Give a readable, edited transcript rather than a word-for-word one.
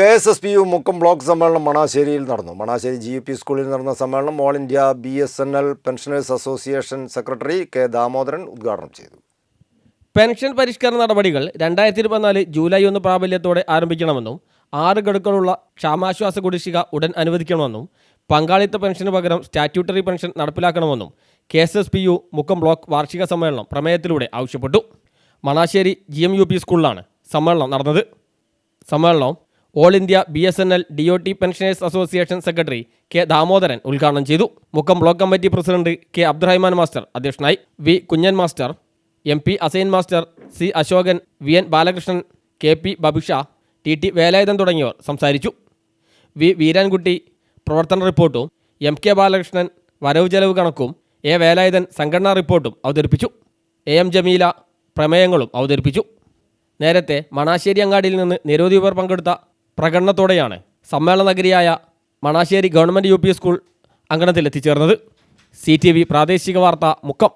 KSSPU Mukkam block സമ്മേളനം മണാശ്ശേരിയിൽ നടന്നു. Manassery GUP സ്കൂളിൽ നടന്ന സമ്മേളനം all India BSNL pensioners association secretary K. Damodaran ഉദ്ഘാടനം ചെയ്തു. പെൻഷൻ പരിഷ്കരണ നടപടികൾ 2024 ജൂലൈ 1 പ്രാബല്യത്തോടെ ആരംഭിക്കണമെന്നും 6 ഗഡുക്കളുള്ള ക്ഷാമാശ്വാസ കുടിശ്ശിക ഉടൻ അനുവദിക്കണമെന്നും പങ്കാളിത്ത പെൻഷന് പകരം സ്റ്റാറ്റ്യൂട്ടറി പെൻഷൻ നടപ്പിലാക്കണമെന്നും KSSPU മുക്കം ബ്ലോക്ക് വാർഷിക സമ്മേളനം പ്രമേയത്തിലൂടെ ആവശ്യപ്പെട്ടു. മണാശ്ശേരി GMUP സ്കൂളിലാണ് സമ്മേളനം നടന്നത്. സമ്മേളനം all India BSNL DOT pensioners association secretary K. Damodaran ഉദ്ഘാടനം ചെയ്തു. Mukkam block committee president K. Abdurahman master അധ്യക്ഷനായി. V. Kunjan master, MP. Assain master, C. Ashokan, VN. Balakrishnan, KP. Babisha, TT. Velayudhan തുടങ്ങിയവർ സംസാരിച്ചു. V. വീരാൻകുട്ടി പ്രവർത്തന റിപ്പോർട്ടും MK. ബാലകൃഷ്ണൻ വരവ് ചെലവ് കണക്കും A. വേലായുധൻ സംഘടനാ റിപ്പോർട്ടും അവതരിപ്പിച്ചു. AM. ജമീല പ്രമേയങ്ങളും അവതരിപ്പിച്ചു. നേരത്തെ മണാശ്ശേരി അങ്ങാടിയിൽ നിന്ന് നിരവധി പേർ പങ്കെടുത്ത പ്രകടനത്തോടെയാണ് സമ്മേളന നഗരിയായ മണാശ്ശേരി ഗവൺമെൻറ് UP സ്കൂൾ അങ്കണത്തിൽ എത്തിച്ചേർന്നത്. CTV പ്രാദേശിക വാർത്ത മുക്കം.